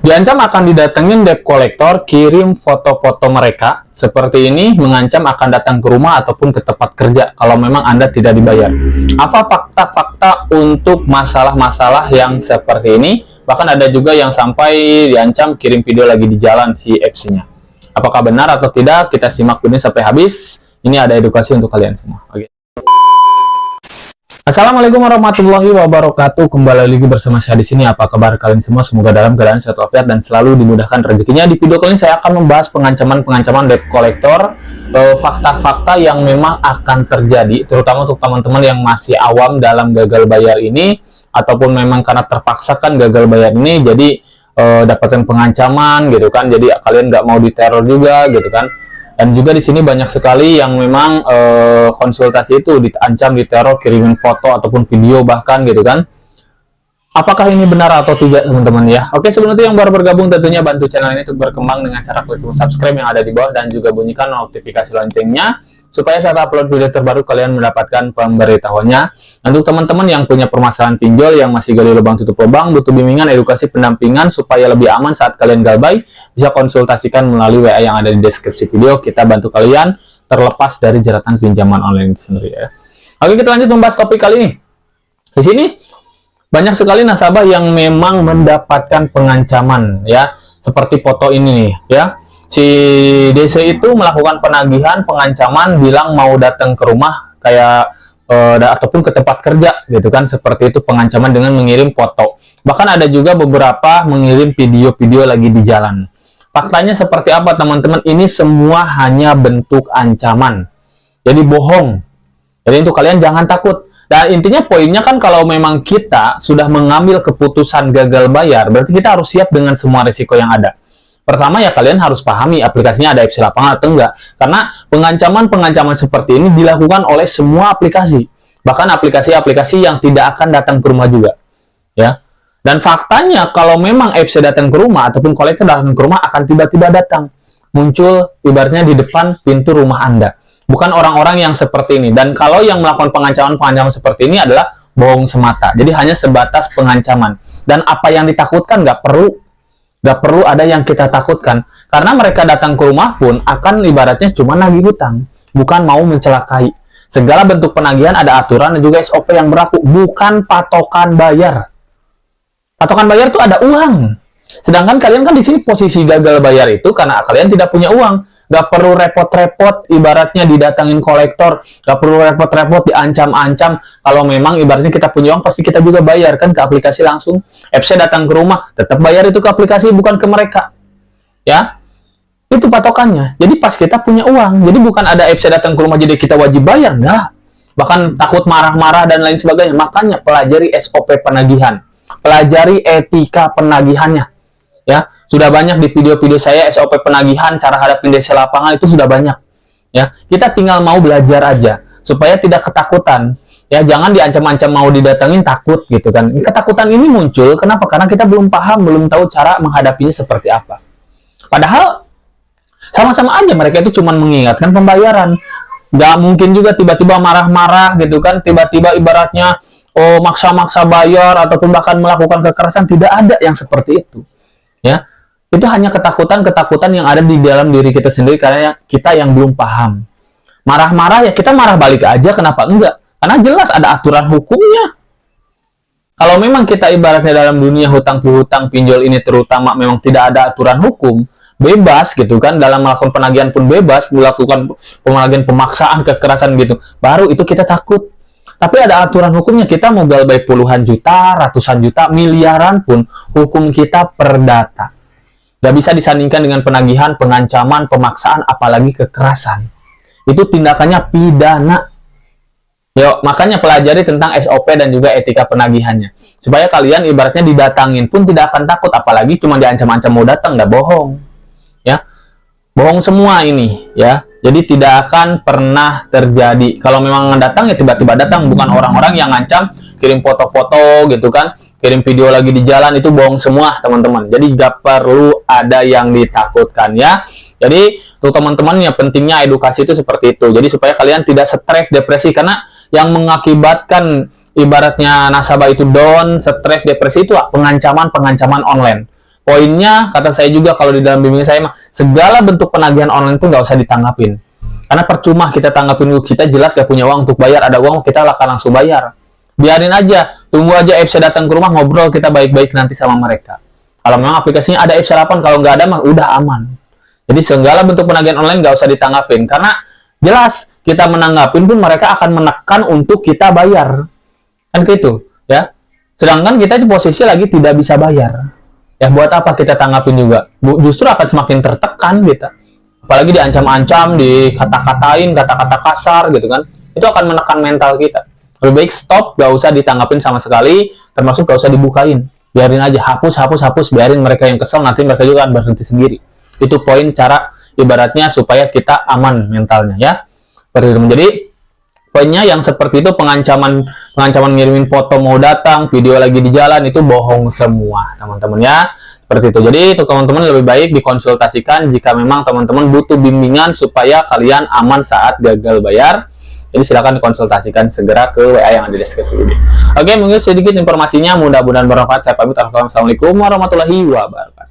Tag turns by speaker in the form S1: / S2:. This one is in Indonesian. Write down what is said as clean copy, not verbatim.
S1: Diancam akan didatengin debt collector, kirim foto-foto mereka seperti ini, mengancam akan datang ke rumah ataupun ke tempat kerja kalau memang Anda tidak dibayar. Apa fakta-fakta untuk masalah-masalah yang seperti ini? Bahkan ada juga yang sampai diancam kirim video lagi di jalan si FC-nya. Apakah benar atau tidak? Kita simak ini sampai habis. Ini ada edukasi untuk kalian semua. Oke. Assalamualaikum warahmatullahi wabarakatuh. Kembali lagi bersama saya di sini. Apa kabar kalian semua? Semoga dalam keadaan sehat walafiat dan selalu dimudahkan rezekinya. Di video kali ini saya akan membahas pengancaman debt collector, fakta-fakta yang memang akan terjadi, terutama untuk teman-teman yang masih awam dalam gagal bayar ini, ataupun memang karena terpaksakan gagal bayar ini, jadi dapatkan pengancaman gitu kan. Jadi kalian nggak mau diteror juga gitu kan. Dan juga di sini banyak sekali yang memang konsultasi itu diancam, diteror, kirimin foto ataupun video bahkan gitu kan. Apakah ini benar atau tidak teman-teman ya? Oke, sebelum itu yang baru bergabung tentunya bantu channel ini untuk berkembang dengan cara klik subscribe yang ada di bawah dan juga bunyikan notifikasi loncengnya supaya saat upload video terbaru kalian mendapatkan pemberitahuannya. Untuk teman-teman yang punya permasalahan pinjol, yang masih gali lubang tutup lubang, butuh bimbingan, edukasi, pendampingan supaya lebih aman saat kalian galbay, bisa konsultasikan melalui WA yang ada di deskripsi video. Kita bantu kalian terlepas dari jeratan pinjaman online itu sendiri ya. Oke, kita lanjut membahas topik kali ini. Di sini banyak sekali nasabah yang memang mendapatkan pengancaman ya, seperti foto ini nih ya. Si DC itu melakukan penagihan, pengancaman, bilang mau datang ke rumah kayak ataupun ke tempat kerja gitu kan, seperti itu pengancaman dengan mengirim foto. Bahkan ada juga beberapa mengirim video-video lagi di jalan. Faktanya seperti apa teman-teman? Ini semua hanya bentuk ancaman. Jadi bohong. Jadi untuk kalian jangan takut. Dan intinya poinnya kan kalau memang kita sudah mengambil keputusan gagal bayar, berarti kita harus siap dengan semua risiko yang ada. Pertama ya kalian harus pahami aplikasinya ada FC Lapangan atau enggak. Karena pengancaman-pengancaman seperti ini dilakukan oleh semua aplikasi. Bahkan aplikasi-aplikasi yang tidak akan datang ke rumah juga. Ya. Dan faktanya kalau memang FC datang ke rumah ataupun kolektor datang ke rumah akan tiba-tiba datang. Muncul ibaratnya di depan pintu rumah Anda. Bukan orang-orang yang seperti ini. Dan kalau yang melakukan pengancaman-pengancaman seperti ini adalah bohong semata. Jadi hanya sebatas pengancaman. Dan apa yang ditakutkan nggak perlu ada yang kita takutkan. Karena mereka datang ke rumah pun akan ibaratnya cuma nagih hutang, bukan mau mencelakai. Segala bentuk penagihan ada aturan dan juga SOP yang berlaku, bukan patokan bayar. Patokan bayar itu ada uang. Sedangkan kalian kan di sini posisi gagal bayar itu karena kalian tidak punya uang. Gak perlu repot-repot ibaratnya didatangin kolektor, gak perlu repot-repot diancam-ancam. Kalau memang ibaratnya kita punya uang pasti kita juga bayar kan ke aplikasi langsung. FC datang ke rumah tetap bayar itu ke aplikasi, bukan ke mereka ya. Itu patokannya. Jadi pas kita punya uang, jadi bukan ada FC datang ke rumah jadi kita wajib bayar, enggak. Bahkan takut marah-marah dan lain sebagainya. Makanya pelajari SOP penagihan, pelajari etika penagihannya ya. Sudah banyak di video-video saya SOP penagihan, cara hadapin DC lapangan itu sudah banyak ya. Kita tinggal mau belajar aja supaya tidak ketakutan ya. Jangan diancam-ancam mau didatangin takut gitu kan. Ketakutan ini muncul kenapa? Karena kita belum paham, belum tahu cara menghadapinya seperti apa. Padahal sama-sama aja mereka itu cuma mengingatkan pembayaran. Nggak mungkin juga tiba-tiba marah-marah gitu kan, tiba-tiba ibaratnya maksa-maksa bayar ataupun bahkan melakukan kekerasan. Tidak ada yang seperti itu ya. Itu hanya ketakutan-ketakutan yang ada di dalam diri kita sendiri karena kita yang belum paham. Marah-marah ya kita marah balik aja, kenapa enggak? Karena jelas ada aturan hukumnya. Kalau memang kita ibaratnya dalam dunia hutang piutang pinjol ini terutama memang tidak ada aturan hukum, bebas gitu kan, dalam melakukan penagihan pun bebas, melakukan penagihan pemaksaan, kekerasan gitu, baru itu kita takut. Tapi ada aturan hukumnya, kita mau galbay puluhan juta, ratusan juta, miliaran pun hukum kita perdata. Gak bisa disandingkan dengan penagihan, pengancaman, pemaksaan, apalagi kekerasan. Itu tindakannya pidana. Yuk, makanya pelajari tentang SOP dan juga etika penagihannya. Supaya kalian ibaratnya didatangin pun tidak akan takut, apalagi cuma diancam-ancam mau datang, nggak bohong. Ya, bohong semua ini ya. Jadi tidak akan pernah terjadi. Kalau memang datang ya tiba-tiba datang, bukan orang-orang yang ngancam, kirim foto-foto gitu kan, kirim video lagi di jalan, itu bohong semua teman-teman. Jadi gak perlu ada yang ditakutkan ya. Jadi untuk teman-teman yang pentingnya edukasi itu seperti itu. Jadi supaya kalian tidak stres, depresi, karena yang mengakibatkan ibaratnya nasabah itu down, stres, depresi itu pengancaman-pengancaman online. poinnya kata saya juga kalau di dalam bimbingan saya mah segala bentuk penagihan online itu nggak usah ditanggapin, karena percuma kita tanggapin, kita jelas gak punya uang untuk bayar. Ada uang kita akan langsung bayar, biarin aja, tunggu aja apps-nya datang ke rumah, ngobrol kita baik-baik nanti sama mereka. Kalau memang aplikasinya ada apps sarapan, kalau nggak ada mah udah aman. Jadi segala bentuk penagihan online nggak usah ditanggapin, karena jelas kita menanggapin pun mereka akan menekan untuk kita bayar, kan gitu ya. Sedangkan kita di posisi lagi tidak bisa bayar. Ya buat apa kita tanggapin juga? Justru akan semakin tertekan kita. Apalagi diancam-ancam, dikata-katain, kata-kata kasar gitu kan. Itu akan menekan mental kita. Lebih baik stop, gak usah ditanggapin sama sekali, termasuk gak usah dibukain. Biarin aja, hapus, biarin mereka yang kesel, nanti mereka juga akan berhenti sendiri. Itu poin cara ibaratnya supaya kita aman mentalnya ya. Jadi poinnya yang seperti itu, pengancaman ngirimin foto mau datang, video lagi di jalan, itu bohong semua teman-teman ya, seperti itu. Jadi untuk teman-teman lebih baik dikonsultasikan jika memang teman-teman butuh bimbingan supaya kalian aman saat gagal bayar. Jadi silakan dikonsultasikan segera ke WA yang ada di deskripsi video. Oke, mungkin sedikit informasinya, mudah-mudahan bermanfaat. Saya pamit. Assalamualaikum warahmatullahi wabarakatuh.